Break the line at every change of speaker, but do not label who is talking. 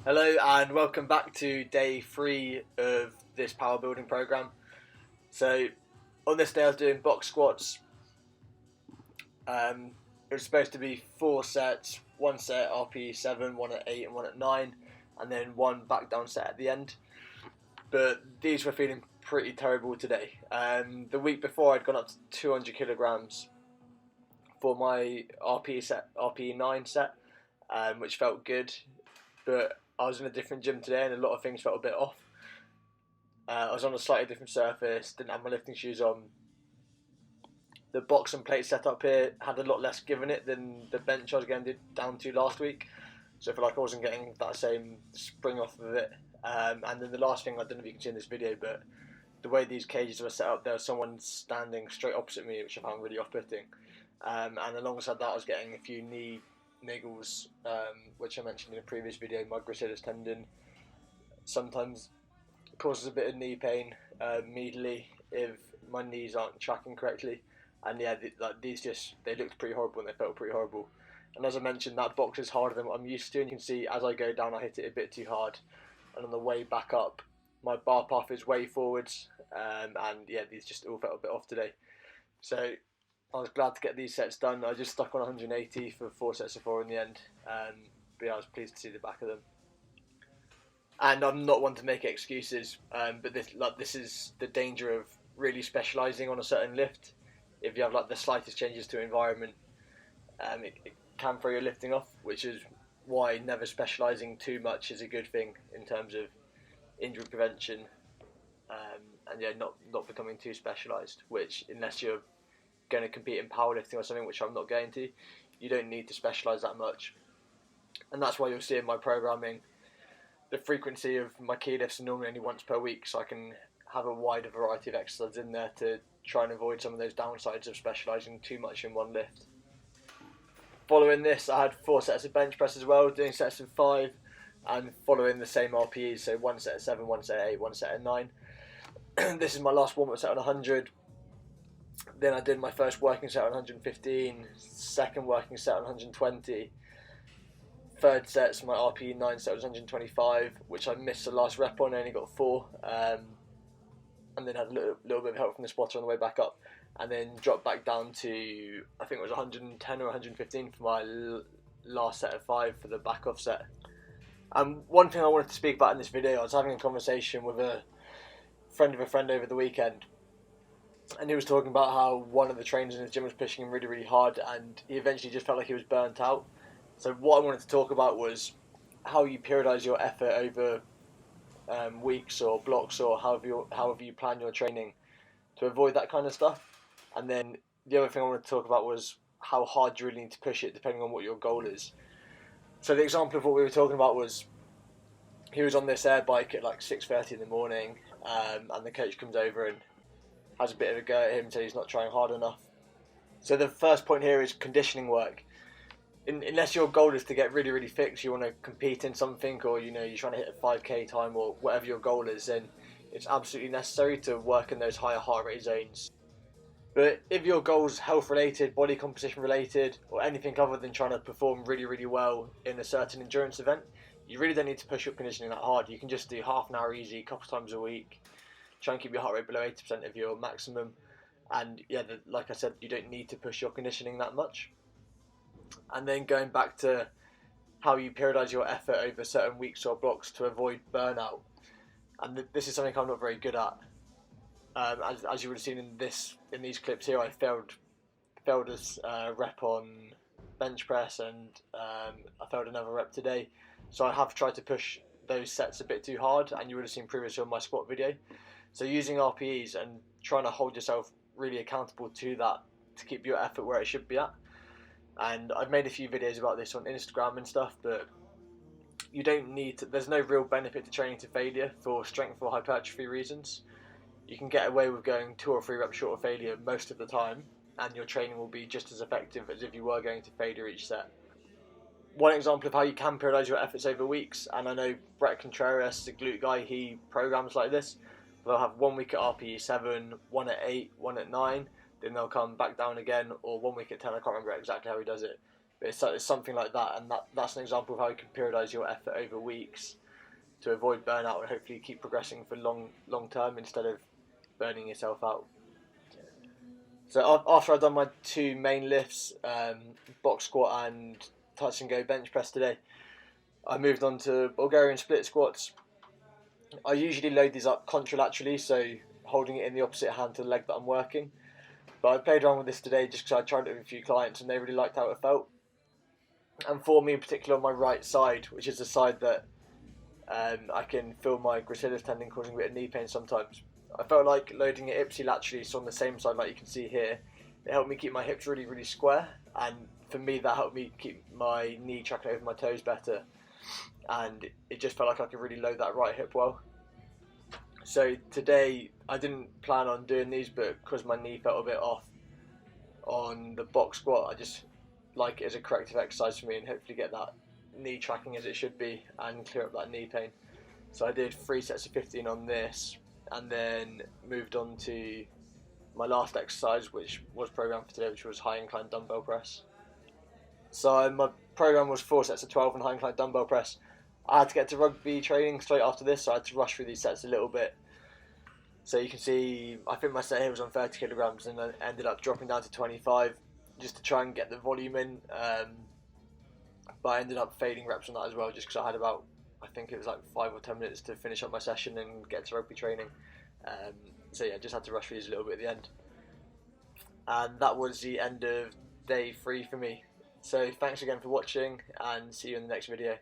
Hello and welcome back to day 3 of this power building program. So on this day I was doing box squats. It was supposed to be 4 sets, 1 set RPE 7, 1 at 8 and 1 at 9, and then 1 back down set at the end. But these were feeling pretty terrible today. The week before I'd gone up to 200 kilograms for my RPE 9 set, which felt good, but I was in a different gym today and a lot of things felt a bit off. I was on a slightly different surface, didn't have my lifting shoes on. The box and plate setup here had a lot less give in it than the bench I was getting down to last week. So I feel like I wasn't getting that same spring off of it. And then the last thing, I don't know if you can see in this video, but the way these cages were set up, there was someone standing straight opposite me, which I found really off-putting. And alongside that I was getting a few knee niggles, which I mentioned in a previous video. My gracilis tendon sometimes causes a bit of knee pain immediately if my knees aren't tracking correctly, and yeah, they looked pretty horrible and they felt pretty horrible. And as I mentioned, that box is harder than what I'm used to, and you can see as I go down I hit it a bit too hard, and on the way back up my bar path is way forwards, and yeah, these just all felt a bit off today. So I was glad to get these sets done. I just stuck on 180 for 4 sets of 4 in the end, but yeah, I was pleased to see the back of them. And I'm not one to make excuses, but this is the danger of really specialising on a certain lift. If you have like the slightest changes to environment, it can throw your lifting off, which is why never specialising too much is a good thing in terms of injury prevention, and yeah, not becoming too specialised, which unless you're going to compete in powerlifting or something, which I'm not going to, you don't need to specialise that much. And that's why you'll see in my programming the frequency of my key lifts are normally only once per week, so I can have a wider variety of exercises in there to try and avoid some of those downsides of specialising too much in one lift. Following this, I had 4 sets of bench press as well, doing sets of 5 and following the same RPEs, so 1 set at 7, 1 set at 8, 1 set at 9. This is my last warm-up set on 100. Then I did my first working set on 115, second working set on 120, third set's my RPE 9 set was 125, which I missed the last rep on, I only got 4, and then had a little bit of help from the spotter on the way back up, and then dropped back down to, I think it was 110 or 115 for my last set of 5 for the back off set. One thing I wanted to speak about in this video, I was having a conversation with a friend of a friend over the weekend, and he was talking about how one of the trainers in his gym was pushing him really, really hard, and he eventually just felt like he was burnt out. So what I wanted to talk about was how you periodise your effort over weeks or blocks, or however you plan your training to avoid that kind of stuff. And then the other thing I wanted to talk about was how hard you really need to push it depending on what your goal is. So the example of what we were talking about was he was on this air bike at like 6:30 in the morning, and the coach comes over and has a bit of a go at him, so he's not trying hard enough. So the first point here is conditioning work. Unless your goal is to get really, really fixed, you want to compete in something, or you're trying to hit a 5k time or whatever your goal is, then it's absolutely necessary to work in those higher heart rate zones. But if your goal's health related, body composition related, or anything other than trying to perform really, really well in a certain endurance event, you really don't need to push your conditioning that hard. You can just do half an hour easy, a couple times a week. Try and keep your heart rate below 80% of your maximum, and yeah, like I said, you don't need to push your conditioning that much. And then going back to how you periodise your effort over certain weeks or blocks to avoid burnout, and this is something I'm not very good at. As you would have seen in these clips here, I failed a rep on bench press, and I failed another rep today. So I have tried to push those sets a bit too hard, and you would have seen previously on my squat video. So using RPEs and trying to hold yourself really accountable to that to keep your effort where it should be at. And I've made a few videos about this on Instagram and stuff, but you don't need to, there's no real benefit to training to failure for strength or hypertrophy reasons. You can get away with going 2 or 3 reps short of failure most of the time, and your training will be just as effective as if you were going to failure each set. One example of how you can periodise your efforts over weeks, and I know Brett Contreras, the glute guy, he programs like this. They'll have 1 week at RPE 7, 1 at 8, 1 at 9, then they'll come back down again, or 1 week at 10, I can't remember exactly how he does it. It's something like that, and that's an example of how you can periodise your effort over weeks to avoid burnout and hopefully keep progressing for long term instead of burning yourself out. So after I'd done my two main lifts, box squat and touch and go bench press today, I moved on to Bulgarian split squats. I usually load these up contralaterally, so holding it in the opposite hand to the leg that I'm working. But I played around with this today just because I tried it with a few clients and they really liked how it felt. And for me in particular on my right side, which is the side that I can feel my gracilis tendon causing a bit of knee pain sometimes. I felt like loading it ipsilaterally, so on the same side like you can see here, it helped me keep my hips really square, and for me that helped me keep my knee tracking over my toes better, and it just felt like I could really load that right hip well. So today I didn't plan on doing these, but because my knee felt a bit off on the box squat, I just like it as a corrective exercise for me and hopefully get that knee tracking as it should be and clear up that knee pain. So I did 3 sets of 15 on this and then moved on to my last exercise, which was programmed for today, which was high incline dumbbell press. So my program was 4 sets of 12 and high incline dumbbell press. I had to get to rugby training straight after this, so I had to rush through these sets a little bit. So you can see, I think my set here was on 30 kilograms and I ended up dropping down to 25 just to try and get the volume in. But I ended up fading reps on that as well, just because I had about, I think it was like 5 or 10 minutes to finish up my session and get to rugby training. So yeah, just had to rush through these a little bit at the end. And that was the end of day 3 for me. So thanks again for watching and see you in the next video.